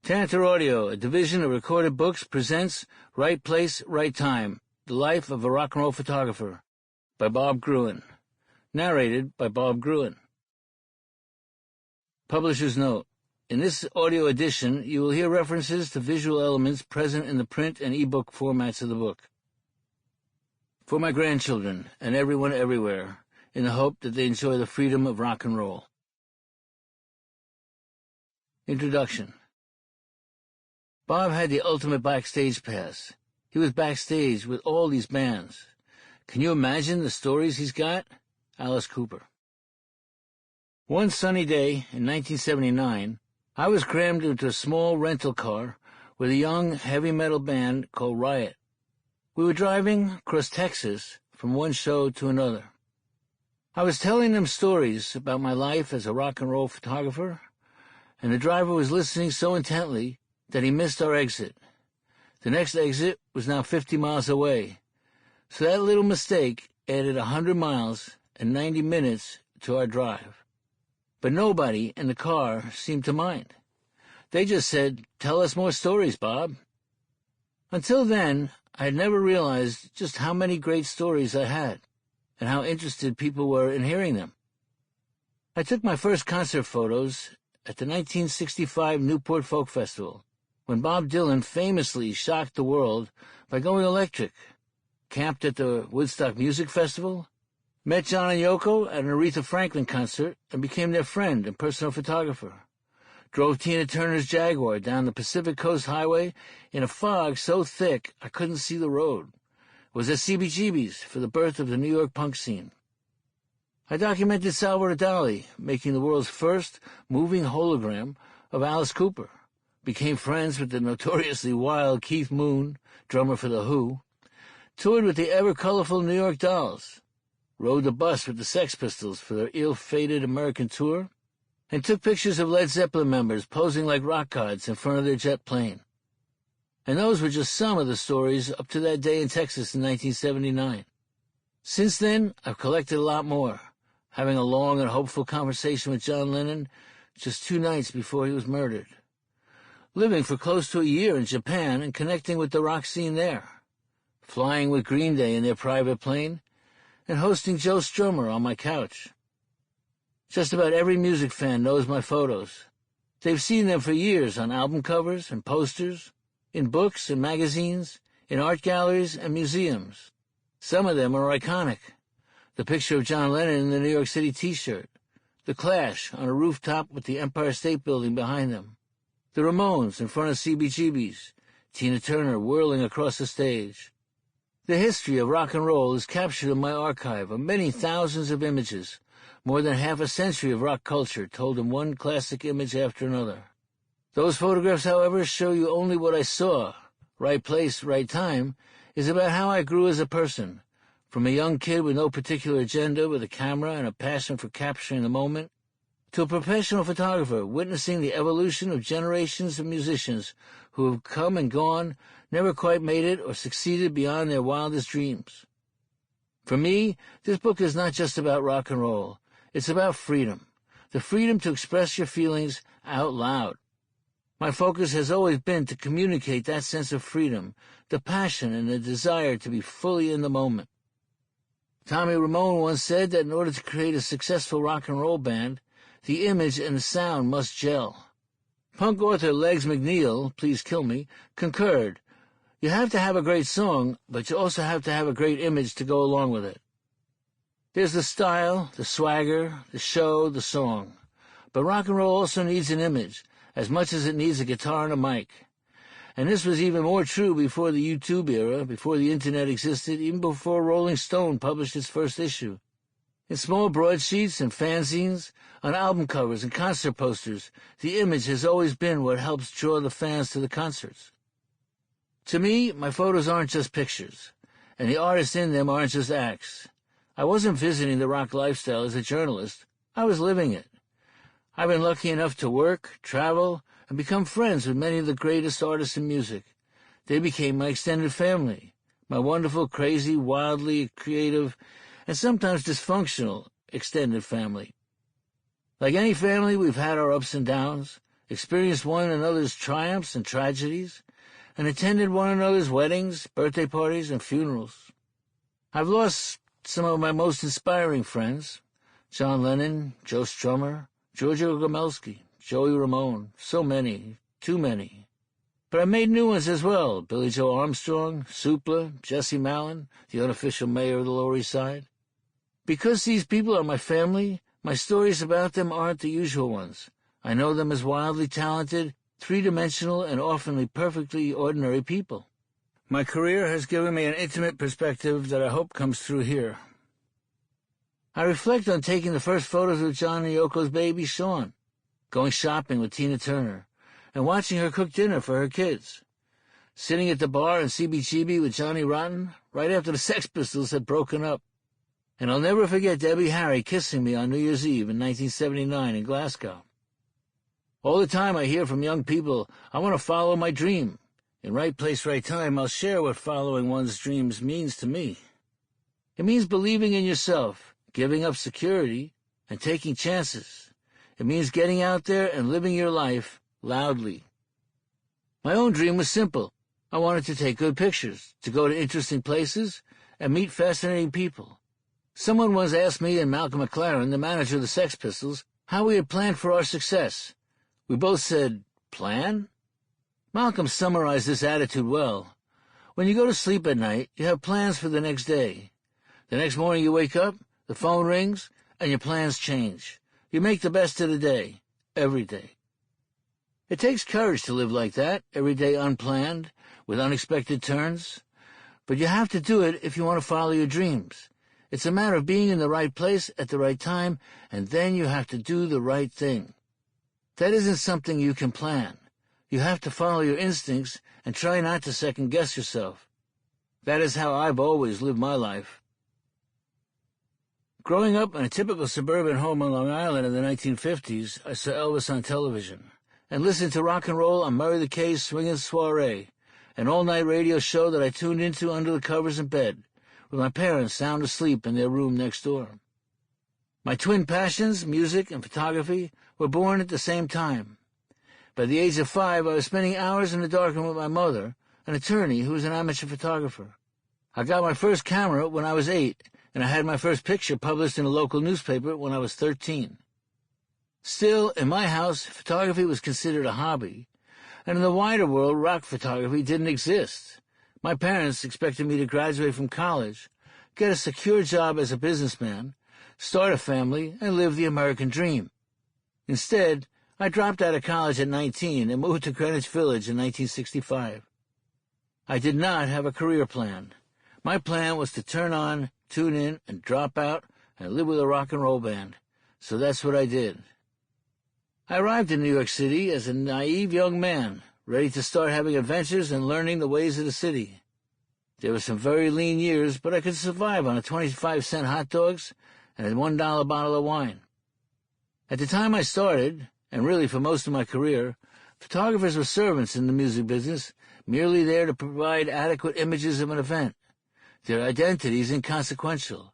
Tantor Audio, a division of Recorded Books, presents Right Place, Right Time, The Life of a Rock and Roll Photographer, by Bob Gruen. Narrated by Bob Gruen. Publisher's note. In this audio edition, you will hear references to visual elements present in the print and ebook formats of the book. For my grandchildren and everyone everywhere, in the hope that they enjoy the freedom of rock and roll. Introduction. Bob had the ultimate backstage pass. He was backstage with all these bands. Can you imagine the stories he's got? Alice Cooper. One sunny day in 1979, I was crammed into a small rental car with a young heavy metal band called Riot. We were driving across Texas from one show to another. I was telling them stories about my life as a rock and roll photographer, and the driver was listening so intently that he missed our exit. The next exit was now 50 miles away, so that little mistake added 100 miles and 90 minutes to our drive. But nobody in the car seemed to mind. They just said, "Tell us more stories, Bob." Until then, I had never realized just how many great stories I had, and how interested people were in hearing them. I took my first concert photos at the 1965 Newport Folk Festival, when Bob Dylan famously shocked the world by going electric, camped at the Woodstock Music Festival, met John and Yoko at an Aretha Franklin concert and became their friend and personal photographer, drove Tina Turner's Jaguar down the Pacific Coast Highway in a fog so thick I couldn't see the road, was at CBGB's for the birth of the New York punk scene. I documented Salvador Dali making the world's first moving hologram of Alice Cooper, became friends with the notoriously wild Keith Moon, drummer for The Who, toured with the ever-colorful New York Dolls, rode the bus with the Sex Pistols for their ill-fated American tour, and took pictures of Led Zeppelin members posing like rock gods in front of their jet plane. And those were just some of the stories up to that day in Texas in 1979. Since then, I've collected a lot more, having a long and hopeful conversation with John Lennon just 2 nights before he was murdered, living for close to a year in Japan and connecting with the rock scene there, flying with Green Day in their private plane, and hosting Joe Strummer on my couch. Just about every music fan knows my photos. They've seen them for years on album covers and posters, in books and magazines, in art galleries and museums. Some of them are iconic. The picture of John Lennon in the New York City T-shirt, The Clash on a rooftop with the Empire State Building behind them, the Ramones in front of CBGB's, Tina Turner whirling across the stage. The history of rock and roll is captured in my archive of many thousands of images, more than half a century of rock culture told in one classic image after another. Those photographs, however, show you only what I saw. Right Place, Right Time is about how I grew as a person, from a young kid with no particular agenda, with a camera and a passion for capturing the moment, to a professional photographer witnessing the evolution of generations of musicians who have come and gone, never quite made it or succeeded beyond their wildest dreams. For me, this book is not just about rock and roll. It's about freedom, the freedom to express your feelings out loud. My focus has always been to communicate that sense of freedom, the passion and the desire to be fully in the moment. Tommy Ramone once said that in order to create a successful rock and roll band, the image and the sound must gel. Punk author Legs McNeil, Please Kill Me, concurred. You have to have a great song, but you also have to have a great image to go along with it. There's the style, the swagger, the show, the song. But rock and roll also needs an image, as much as it needs a guitar and a mic. And this was even more true before the YouTube era, before the Internet existed, even before Rolling Stone published its first issue. In small broadsheets and fanzines, on album covers and concert posters, the image has always been what helps draw the fans to the concerts. To me, my photos aren't just pictures, and the artists in them aren't just acts. I wasn't visiting the rock lifestyle as a journalist. I was living it. I've been lucky enough to work, travel, and become friends with many of the greatest artists in music. They became my extended family, my wonderful, crazy, wildly creative, and sometimes dysfunctional extended family. Like any family, we've had our ups and downs, experienced one another's triumphs and tragedies, and attended one another's weddings, birthday parties, and funerals. I've lost some of my most inspiring friends: John Lennon, Joe Strummer, Giorgio Gomelsky, Joey Ramone, so many, too many. But I made new ones as well: Billy Joe Armstrong, Supla, Jesse Malin, the unofficial mayor of the Lower East Side. Because these people are my family, my stories about them aren't the usual ones. I know them as wildly talented, three-dimensional, and often perfectly ordinary people. My career has given me an intimate perspective that I hope comes through here. I reflect on taking the first photos of John and Yoko's baby, Sean, going shopping with Tina Turner, and watching her cook dinner for her kids, sitting at the bar in CBGB with Johnny Rotten right after the Sex Pistols had broken up. And I'll never forget Debbie Harry kissing me on New Year's Eve in 1979 in Glasgow. All the time I hear from young people, I want to follow my dream. In Right Place, Right Time, I'll share what following one's dreams means to me. It means believing in yourself, giving up security, and taking chances. It means getting out there and living your life loudly. My own dream was simple. I wanted to take good pictures, to go to interesting places, and meet fascinating people. Someone once asked me and Malcolm McLaren, the manager of the Sex Pistols, how we had planned for our success. We both said, "Plan?" Malcolm summarized this attitude well. When you go to sleep at night, you have plans for the next day. The next morning you wake up, the phone rings, and your plans change. You make the best of the day, every day. It takes courage to live like that, every day unplanned, with unexpected turns. But you have to do it if you want to follow your dreams. It's a matter of being in the right place at the right time, and then you have to do the right thing. That isn't something you can plan. You have to follow your instincts and try not to second-guess yourself. That is how I've always lived my life. Growing up in a typical suburban home on Long Island in the 1950s, I saw Elvis on television and listened to rock and roll on Murray the K's Swingin' Soiree, an all-night radio show that I tuned into under the covers in bed, with my parents sound asleep in their room next door. My twin passions, music and photography, were born at the same time. By the age of 5, I was spending hours in the darkroom with my mother, an attorney who was an amateur photographer. I got my first camera when I was 8, and I had my first picture published in a local newspaper when I was 13. Still, in my house, photography was considered a hobby, and in the wider world, rock photography didn't exist. My parents expected me to graduate from college, get a secure job as a businessman, start a family, and live the American dream. Instead, I dropped out of college at 19 and moved to Greenwich Village in 1965. I did not have a career plan. My plan was to turn on, tune in, and drop out and live with a rock and roll band. So that's what I did. I arrived in New York City as a naive young man, ready to start having adventures and learning the ways of the city. There were some very lean years, but I could survive on 25-cent hot dogs and a $1 bottle of wine. At the time I started, and really for most of my career, photographers were servants in the music business, merely there to provide adequate images of an event. Their identities inconsequential.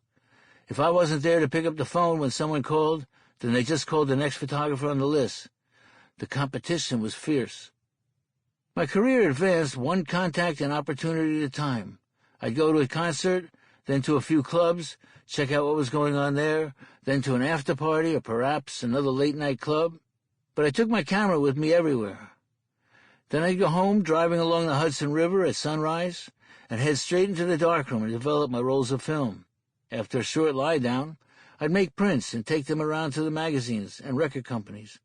If I wasn't there to pick up the phone when someone called, then they just called the next photographer on the list. The competition was fierce. My career advanced one contact and opportunity at a time. I'd go to a concert, then to a few clubs, check out what was going on there, then to an after party or perhaps another late-night club. But I took my camera with me everywhere. Then I'd go home driving along the Hudson River at sunrise and head straight into the darkroom and develop my rolls of film. After a short lie-down, I'd make prints and take them around to the magazines and record companies.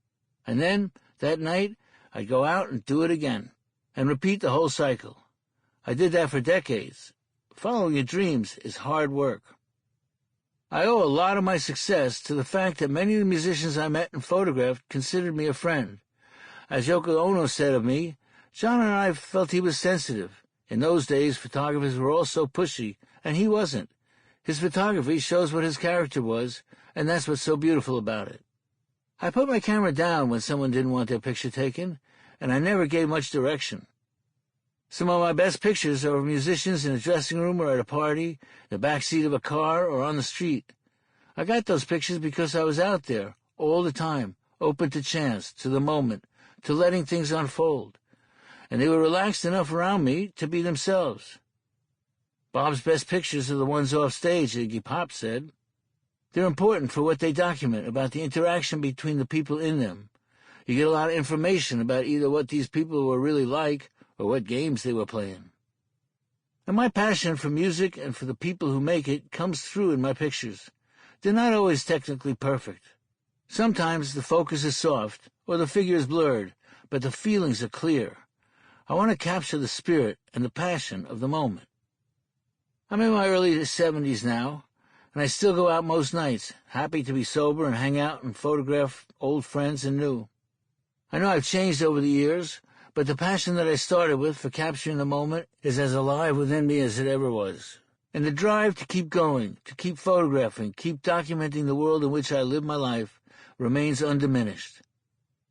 And then, that night, I'd go out and do it again, and repeat the whole cycle. I did that for decades. Following your dreams is hard work. I owe a lot of my success to the fact that many of the musicians I met and photographed considered me a friend. As Yoko Ono said of me, John and I felt he was sensitive. In those days, photographers were all so pushy, and he wasn't. His photography shows what his character was, and that's what's so beautiful about it. I put my camera down when someone didn't want their picture taken, and I never gave much direction. Some of my best pictures are of musicians in a dressing room or at a party, the backseat of a car, or on the street. I got those pictures because I was out there, all the time, open to chance, to the moment, to letting things unfold, and they were relaxed enough around me to be themselves. Bob's best pictures are the ones off stage, Iggy Pop said. They're important for what they document about the interaction between the people in them. You get a lot of information about either what these people were really like or what games they were playing. And my passion for music and for the people who make it comes through in my pictures. They're not always technically perfect. Sometimes the focus is soft or the figure is blurred, but the feelings are clear. I want to capture the spirit and the passion of the moment. I'm in my early 70s now, and I still go out most nights, happy to be sober and hang out and photograph old friends and new. I know I've changed over the years, but the passion that I started with for capturing the moment is as alive within me as it ever was. And the drive to keep going, to keep photographing, keep documenting the world in which I live my life remains undiminished.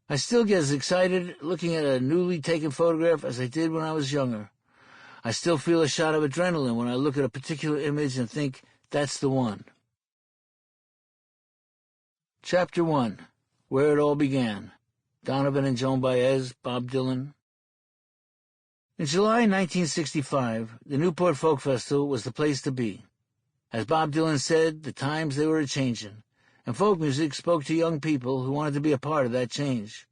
I still get as excited looking at a newly taken photograph as I did when I was younger. I still feel a shot of adrenaline when I look at a particular image and think, that's the one. Chapter 1. Where It All Began. Donovan and Joan Baez, Bob Dylan. In July 1965, the Newport Folk Festival was the place to be. As Bob Dylan said, the times they were a-changin', and folk music spoke to young people who wanted to be a part of that change.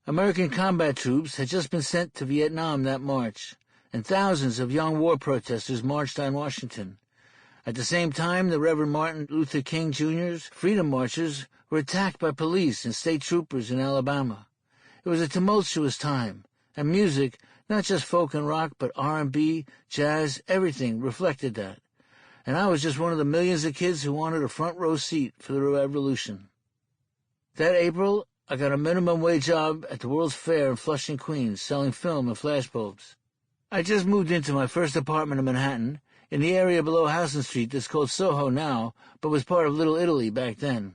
American combat troops had just been sent to Vietnam that March, and thousands of young war protesters marched on Washington. At the same time, the Reverend Martin Luther King Jr.'s Freedom Marchers were attacked by police and state troopers in Alabama. It was a tumultuous time, and music, not just folk and rock, but R&B, jazz, everything reflected that. And I was just one of the millions of kids who wanted a front row seat for the revolution. That April, I got a minimum wage job at the World's Fair in Flushing, Queens, selling film and flashbulbs. I just moved into my first apartment in Manhattan, in the area below Houston Street that's called Soho now, but was part of Little Italy back then.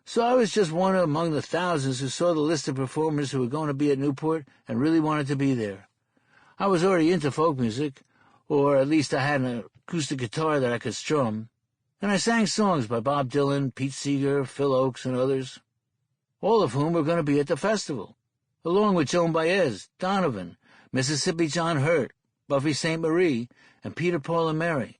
So I was just one among the thousands who saw the list of performers who were going to be at Newport and really wanted to be there. I was already into folk music, or at least I had an acoustic guitar that I could strum, and I sang songs by Bob Dylan, Pete Seeger, Phil Oakes, and others, all of whom were going to be at the festival, along with Joan Baez, Donovan, Mississippi John Hurt, Buffy St. Marie, and Peter, Paul, and Mary.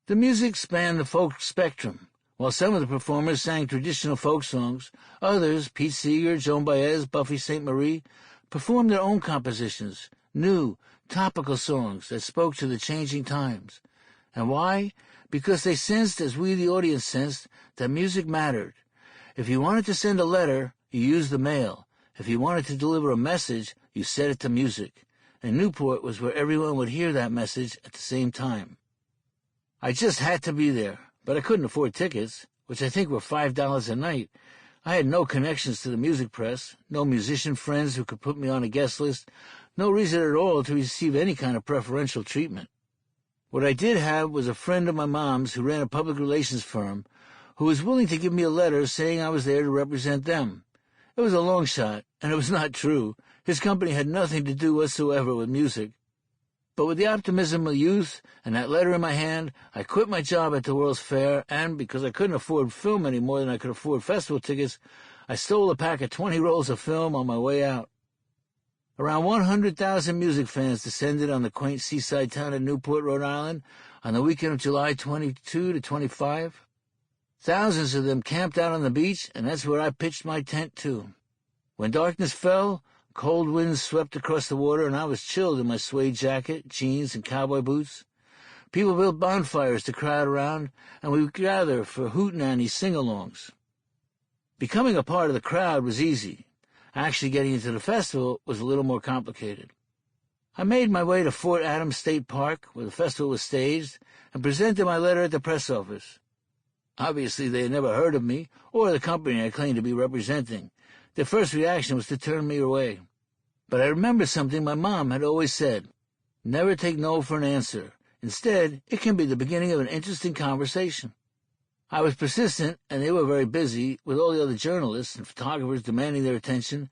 The music spanned the folk spectrum. While some of the performers sang traditional folk songs, others, Pete Seeger, Joan Baez, Buffy St. Marie, performed their own compositions, new, topical songs that spoke to the changing times. And why? Because they sensed, as we the audience sensed, that music mattered. If you wanted to send a letter, you used the mail. If you wanted to deliver a message, you set it to music. And Newport was where everyone would hear that message at the same time. I just had to be there, but I couldn't afford tickets, which I think were $5 a night. I had no connections to the music press, no musician friends who could put me on a guest list, no reason at all to receive any kind of preferential treatment. What I did have was a friend of my mom's who ran a public relations firm who was willing to give me a letter saying I was there to represent them. It was a long shot, and it was not true. His company had nothing to do whatsoever with music. But with the optimism of youth and that letter in my hand, I quit my job at the World's Fair, and because I couldn't afford film any more than I could afford festival tickets, I stole a pack of 20 rolls of film on my way out. Around 100,000 music fans descended on the quaint seaside town of Newport, Rhode Island, on the weekend of July 22 to 25. Thousands of them camped out on the beach, and that's where I pitched my tent too. When darkness fell, cold winds swept across the water, and I was chilled in my suede jacket, jeans, and cowboy boots. People built bonfires to crowd around, and we would gather for hootenanny sing-alongs. Becoming a part of the crowd was easy. Actually getting into the festival was a little more complicated. I made my way to Fort Adams State Park, where the festival was staged, and presented my letter at the press office. Obviously, they had never heard of me, or the company I claimed to be representing. Their first reaction was to turn me away. But I remember something my mom had always said. Never take no for an answer. Instead, it can be the beginning of an interesting conversation. I was persistent, and they were very busy, with all the other journalists and photographers demanding their attention,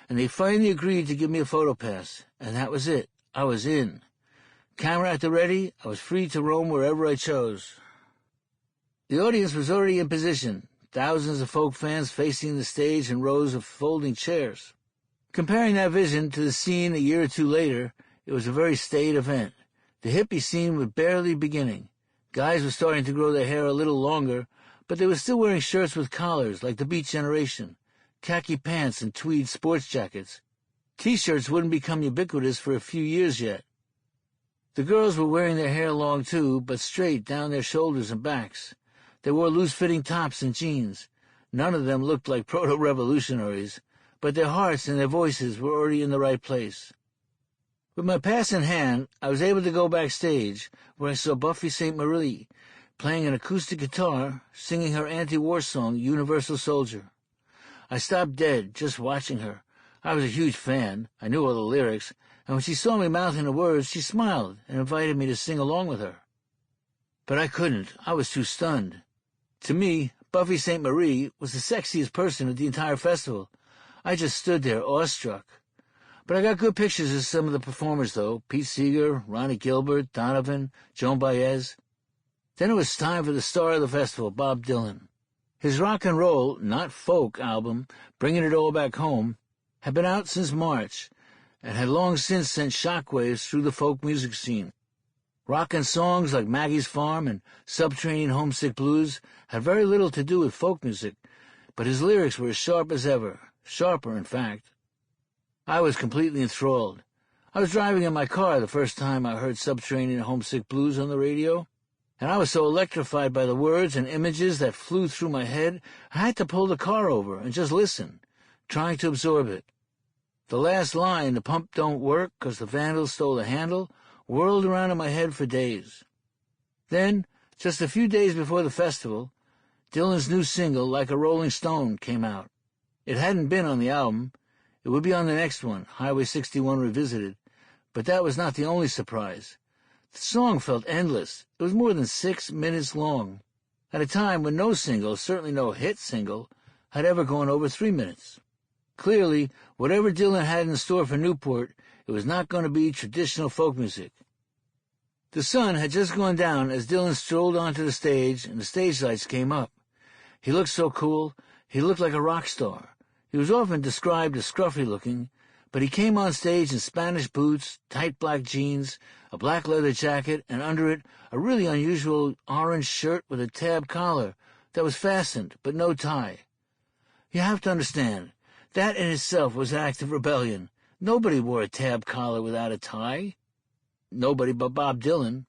and they finally agreed to give me a photo pass, and that was it. I was in. Camera at the ready, I was free to roam wherever I chose. The audience was already in position, thousands of folk fans facing the stage in rows of folding chairs. Comparing that vision to the scene a year or two later, it was a very staid event. The hippie scene was barely beginning. Guys were starting to grow their hair a little longer, but they were still wearing shirts with collars like the Beat Generation, khaki pants and tweed sports jackets. T-shirts wouldn't become ubiquitous for a few years yet. The girls were wearing their hair long too, but straight down their shoulders and backs. They wore loose-fitting tops and jeans. None of them looked like proto-revolutionaries, but their hearts and their voices were already in the right place. With my pass in hand, I was able to go backstage, where I saw Buffy St. Marie playing an acoustic guitar, singing her anti-war song, Universal Soldier. I stopped dead, just watching her. I was a huge fan. I knew all the lyrics, and when she saw me mouthing the words, she smiled and invited me to sing along with her. But I couldn't. I was too stunned. To me, Buffy St. Marie was the sexiest person at the entire festival. I just stood there, awestruck. But I got good pictures of some of the performers, though. Pete Seeger, Ronnie Gilbert, Donovan, Joan Baez. Then it was time for the star of the festival, Bob Dylan. His rock and roll, not folk, album, Bringing It All Back Home, had been out since March and had long since sent shockwaves through the folk music scene. Rockin' songs like Maggie's Farm and Subterranean Homesick Blues had very little to do with folk music, but his lyrics were as sharp as ever, sharper, in fact. I was completely enthralled. I was driving in my car the first time I heard Subterranean Homesick Blues on the radio, and I was so electrified by the words and images that flew through my head, I had to pull the car over and just listen, trying to absorb it. The last line, "The pump don't work 'cause the vandals stole the handle," whirled around in my head for days. Then, just a few days before the festival, Dylan's new single, Like a Rolling Stone, came out. It hadn't been on the album. It would be on the next one, Highway 61 Revisited, but that was not the only surprise. The song felt endless. It was more than 6 minutes long, at a time when no single, certainly no hit single, had ever gone over 3 minutes. Clearly, whatever Dylan had in store for Newport, it was not going to be traditional folk music. The sun had just gone down as Dylan strolled onto the stage, and the stage lights came up. He looked so cool. He looked like a rock star. He was often described as scruffy-looking, but he came on stage in Spanish boots, tight black jeans, a black leather jacket, and under it a really unusual orange shirt with a tab collar that was fastened, but no tie. You have to understand, that in itself was an act of rebellion. Nobody wore a tab collar without a tie. Nobody but Bob Dylan.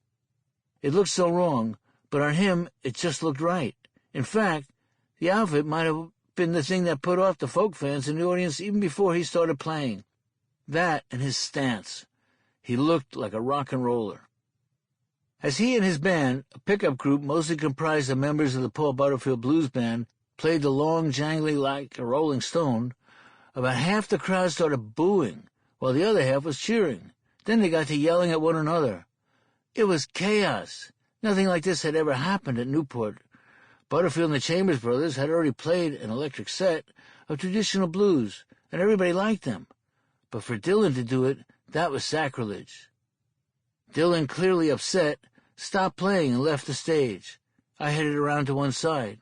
It looked so wrong, but on him it just looked right. In fact, the outfit might have been the thing that put off the folk fans in the audience even before he started playing. That and his stance. He looked like a rock and roller. As he and his band, a pickup group mostly comprised of members of the Paul Butterfield Blues Band, played the long, jangly Like a Rolling Stone, about half the crowd started booing, while the other half was cheering. Then they got to yelling at one another. It was chaos. Nothing like this had ever happened at Newport. Butterfield and the Chambers Brothers had already played an electric set of traditional blues, and everybody liked them. But for Dylan to do it, that was sacrilege. Dylan, clearly upset, stopped playing and left the stage. I headed around to one side.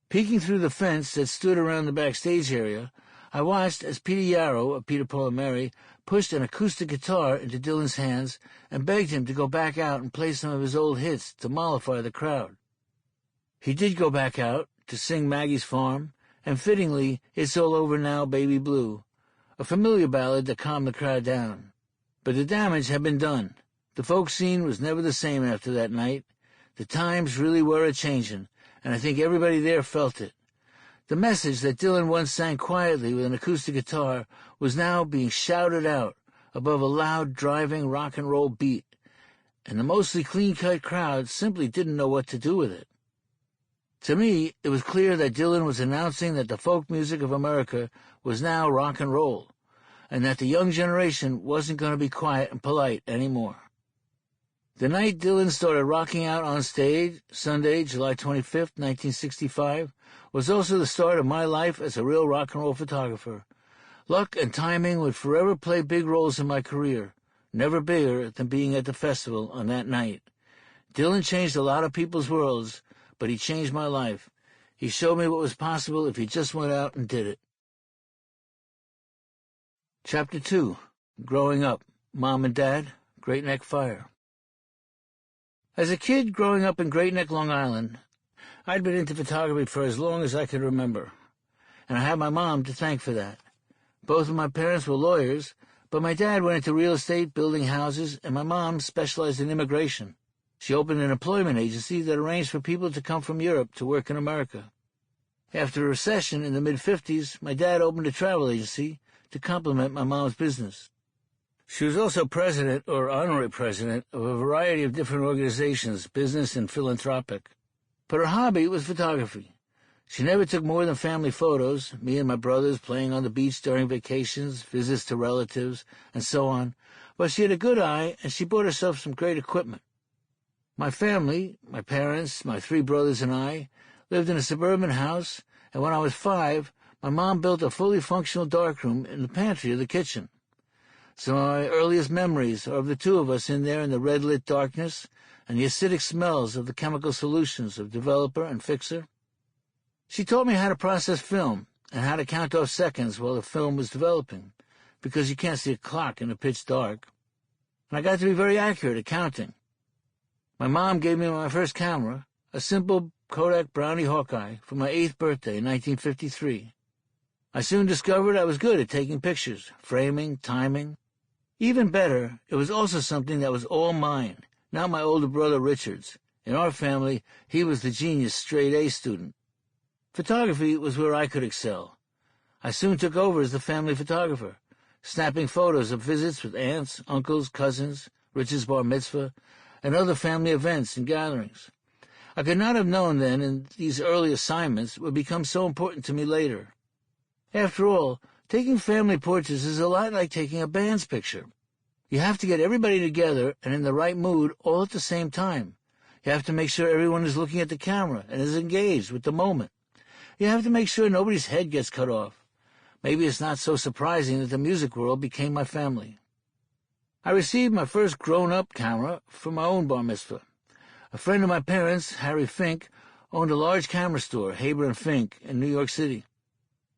Peeking through the fence that stood around the backstage area, I watched as Peter Yarrow of Peter, Paul and Mary pushed an acoustic guitar into Dylan's hands and begged him to go back out and play some of his old hits to mollify the crowd. He did go back out to sing Maggie's Farm, and fittingly, It's All Over Now, Baby Blue, a familiar ballad that calmed the crowd down. But the damage had been done. The folk scene was never the same after that night. The times really were a-changin', and I think everybody there felt it. The message that Dylan once sang quietly with an acoustic guitar was now being shouted out above a loud, driving rock and roll beat, and the mostly clean-cut crowd simply didn't know what to do with it. To me, it was clear that Dylan was announcing that the folk music of America was now rock and roll, and that the young generation wasn't going to be quiet and polite anymore. The night Dylan started rocking out on stage, Sunday, July 25th, 1965, was also the start of my life as a real rock and roll photographer. Luck and timing would forever play big roles in my career, never bigger than being at the festival on that night. Dylan changed a lot of people's worlds, but he changed my life. He showed me what was possible if he just went out and did it. Chapter 2. Growing Up. Mom and Dad. Great Neck Fire. As a kid growing up in Great Neck, Long Island, I'd been into photography for as long as I could remember, and I had my mom to thank for that. Both of my parents were lawyers, but my dad went into real estate, building houses, and my mom specialized in immigration. She opened an employment agency that arranged for people to come from Europe to work in America. After a recession in the mid-'50s, my dad opened a travel agency to complement my mom's business. She was also president or honorary president of a variety of different organizations, business and philanthropic. But her hobby was photography. She never took more than family photos, me and my brothers playing on the beach during vacations, visits to relatives, and so on. But she had a good eye, and she bought herself some great equipment. My family, my parents, my 3 brothers and I, lived in a suburban house, and when I was 5, my mom built a fully functional darkroom in the pantry of the kitchen. Some of my earliest memories are of the 2 of us in there in the red-lit darkness and the acidic smells of the chemical solutions of developer and fixer. She taught me how to process film and how to count off seconds while the film was developing, because you can't see a clock in the pitch dark. And I got to be very accurate at counting. My mom gave me my first camera, a simple Kodak Brownie Hawkeye, for my 8th birthday in 1953. I soon discovered I was good at taking pictures, framing, timing. Even better, it was also something that was all mine, not my older brother Richard's. In our family, he was the genius straight-A student. Photography was where I could excel. I soon took over as the family photographer, snapping photos of visits with aunts, uncles, cousins, Richard's bar mitzvah, and other family events and gatherings. I could not have known then, and these early assignments would become so important to me later. After all, taking family portraits is a lot like taking a band's picture. You have to get everybody together and in the right mood all at the same time. You have to make sure everyone is looking at the camera and is engaged with the moment. You have to make sure nobody's head gets cut off. Maybe it's not so surprising that the music world became my family. I received my first grown-up camera from my own bar mitzvah. A friend of my parents, Harry Fink, owned a large camera store, Haber and Fink, in New York City.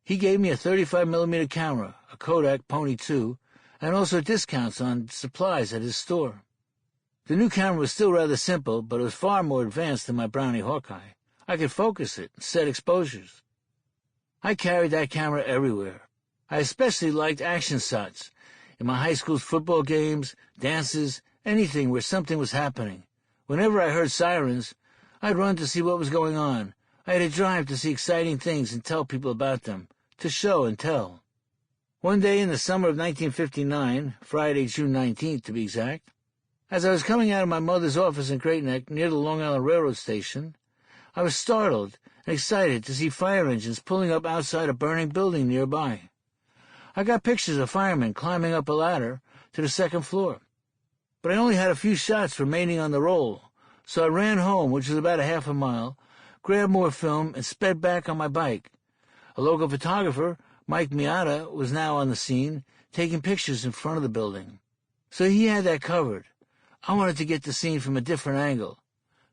He gave me a 35mm camera, a Kodak Pony 2, and also discounts on supplies at his store. The new camera was still rather simple, but it was far more advanced than my Brownie Hawkeye. I could focus it and set exposures. I carried that camera everywhere. I especially liked action shots. In my high school's football games, dances, anything where something was happening. Whenever I heard sirens, I'd run to see what was going on. I had a drive to see exciting things and tell people about them, to show and tell. One day in the summer of 1959, Friday, June 19th to be exact, as I was coming out of my mother's office in Great Neck near the Long Island Railroad station, I was startled and excited to see fire engines pulling up outside a burning building nearby. I got pictures of firemen climbing up a ladder to the 2nd floor, but I only had a few shots remaining on the roll, so I ran home, which was about a half a mile, grabbed more film, and sped back on my bike. A local photographer, Mike Miata, was now on the scene, taking pictures in front of the building. So he had that covered. I wanted to get the scene from a different angle,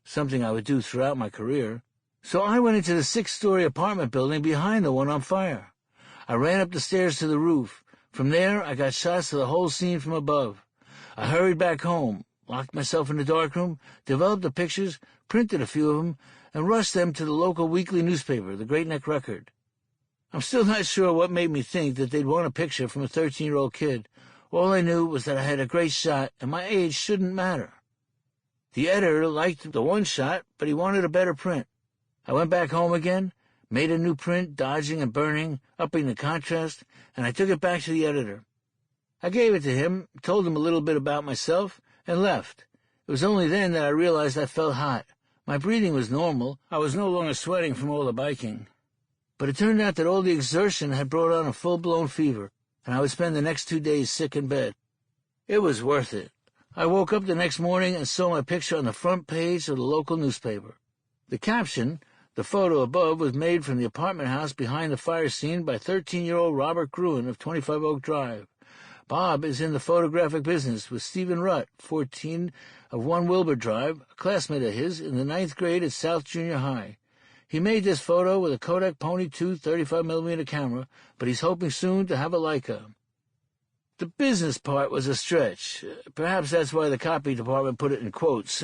something I would do throughout my career. So I went into the 6th-story apartment building behind the one on fire. I ran up the stairs to the roof. From there, I got shots of the whole scene from above. I hurried back home, locked myself in the darkroom, developed the pictures, printed a few of them, and rushed them to the local weekly newspaper, the Great Neck Record. I'm still not sure what made me think that they'd want a picture from a 13-year-old kid. All I knew was that I had a great shot, and my age shouldn't matter. The editor liked the one shot, but he wanted a better print. I went back home again, made a new print, dodging and burning, upping the contrast, and I took it back to the editor. I gave it to him, told him a little bit about myself, and left. It was only then that I realized I felt hot. My breathing was normal. I was no longer sweating from all the biking. But it turned out that all the exertion had brought on a full-blown fever, and I would spend the next 2 days sick in bed. It was worth it. I woke up the next morning and saw my picture on the front page of the local newspaper. The caption, the photo above, was made from the apartment house behind the fire scene by 13-year-old Robert Gruen of 25 Oak Drive. Bob is in the photographic business with Stephen Rutt, 14, of 1 Wilbur Drive, a classmate of his in the 9th grade at South Junior High. He made this photo with a Kodak Pony 2 35mm camera, but he's hoping soon to have a Leica. The business part was a stretch. Perhaps that's why the copy department put it in quotes.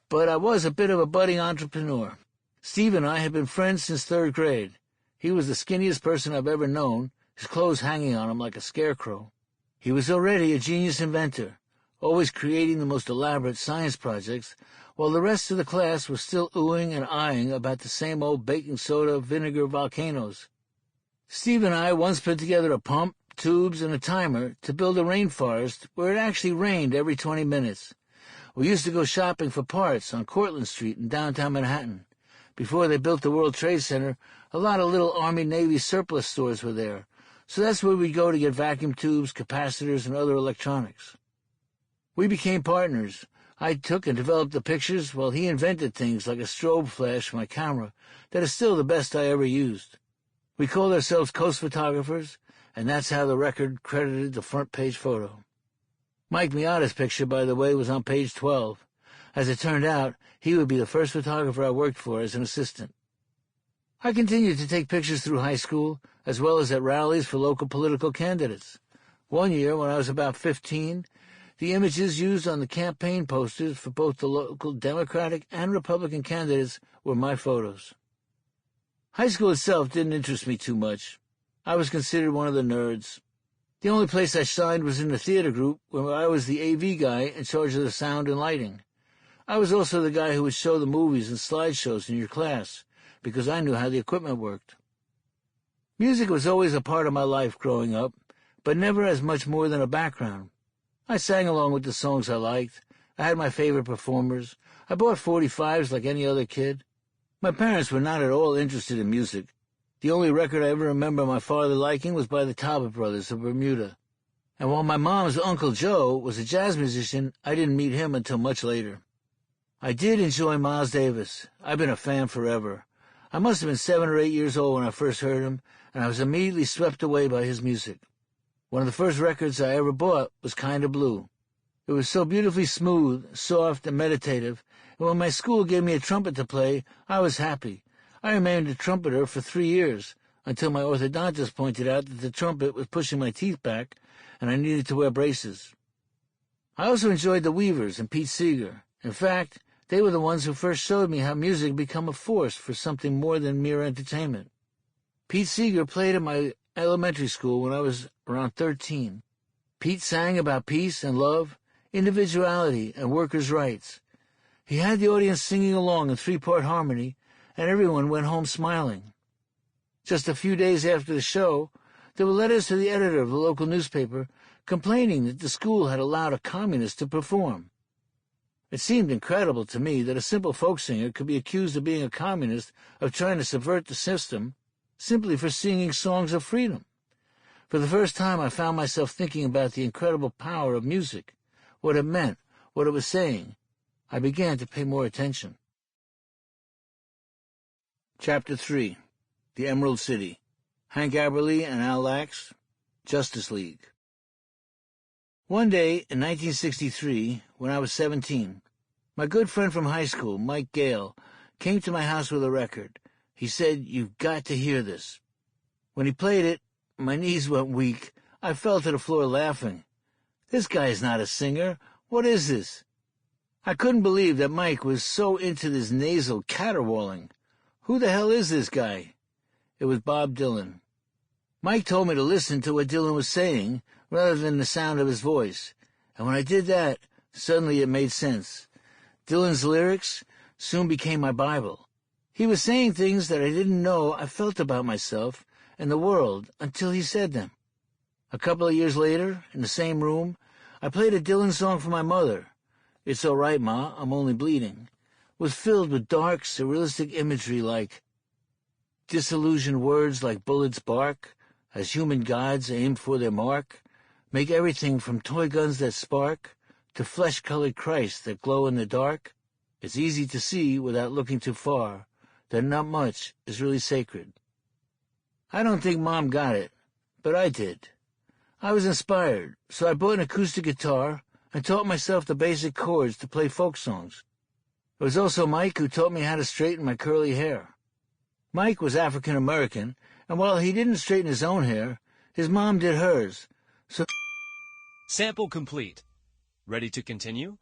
But I was a bit of a budding entrepreneur. Steve and I had been friends since 3rd grade. He was the skinniest person I've ever known, his clothes hanging on him like a scarecrow. He was already a genius inventor, always creating the most elaborate science projects, while the rest of the class was still oohing and eyeing about the same old baking soda vinegar volcanoes. Steve and I once put together a pump, tubes, and a timer to build a rainforest where it actually rained every 20 minutes. We used to go shopping for parts on Cortlandt Street in downtown Manhattan. Before they built the World Trade Center, a lot of little Army-Navy surplus stores were there, so that's where we'd go to get vacuum tubes, capacitors, and other electronics. We became partners. I took and developed the pictures while he invented things like a strobe flash for my camera that is still the best I ever used. We called ourselves Coast Photographers, and that's how the record credited the front page photo. Mike Miata's picture, by the way, was on page 12. As it turned out, he would be the first photographer I worked for as an assistant. I continued to take pictures through high school, as well as at rallies for local political candidates. One year, when I was about 15, the images used on the campaign posters for both the local Democratic and Republican candidates were my photos. High school itself didn't interest me too much. I was considered one of the nerds. The only place I shined was in the theater group, where I was the AV guy in charge of the sound and lighting. I was also the guy who would show the movies and slideshows in your class, because I knew how the equipment worked. Music was always a part of my life growing up, but never as much more than a background. I sang along with the songs I liked. I had my favorite performers. I bought 45s like any other kid. My parents were not at all interested in music. The only record I ever remember my father liking was by the Talbot Brothers of Bermuda. And while my mom's Uncle Joe was a jazz musician, I didn't meet him until much later. I did enjoy Miles Davis. I've been a fan forever. I must have been 7 or 8 years old when I first heard him, and I was immediately swept away by his music. One of the first records I ever bought was Kinda Blue. It was so beautifully smooth, soft, and meditative, and when my school gave me a trumpet to play, I was happy. I remained a trumpeter for 3 years, until my orthodontist pointed out that the trumpet was pushing my teeth back, and I needed to wear braces. I also enjoyed the Weavers and Pete Seeger. In fact, they were the ones who first showed me how music had become a force for something more than mere entertainment. Pete Seeger played at my elementary school when I was around 13. Pete sang about peace and love, individuality, and workers' rights. He had the audience singing along in 3-part harmony, and everyone went home smiling. Just a few days after the show, there were letters to the editor of the local newspaper complaining that the school had allowed a communist to perform. It seemed incredible to me that a simple folk singer could be accused of being a communist, of trying to subvert the system, simply for singing songs of freedom. For the first time, I found myself thinking about the incredible power of music, what it meant, what it was saying. I began to pay more attention. Chapter 3. The Emerald City. Hank Aberle and Al Lax. Justice League. One day in 1963, when I was 17, my good friend from high school, Mike Gale, came to my house with a record. He said, "You've got to hear this." When he played it, my knees went weak. I fell to the floor laughing. This guy is not a singer. What is this? I couldn't believe that Mike was so into this nasal caterwauling. Who the hell is this guy? It was Bob Dylan. Mike told me to listen to what Dylan was saying rather than the sound of his voice, and when I did that, suddenly it made sense. Dylan's lyrics soon became my Bible. He was saying things that I didn't know I felt about myself and the world until he said them. A couple of years later, in the same room, I played a Dylan song for my mother. "It's All Right, Ma, I'm Only Bleeding," was filled with dark, surrealistic imagery like disillusioned words like bullets bark, as human gods aim for their mark, make everything from toy guns that spark to flesh-colored Christ that glow in the dark. It's easy to see, without looking too far, that not much is really sacred. I don't think Mom got it, but I did. I was inspired, so I bought an acoustic guitar and taught myself the basic chords to play folk songs. It was also Mike who taught me how to straighten my curly hair. Mike was African-American, and while he didn't straighten his own hair, his mom did hers, so Sample complete. Ready to continue?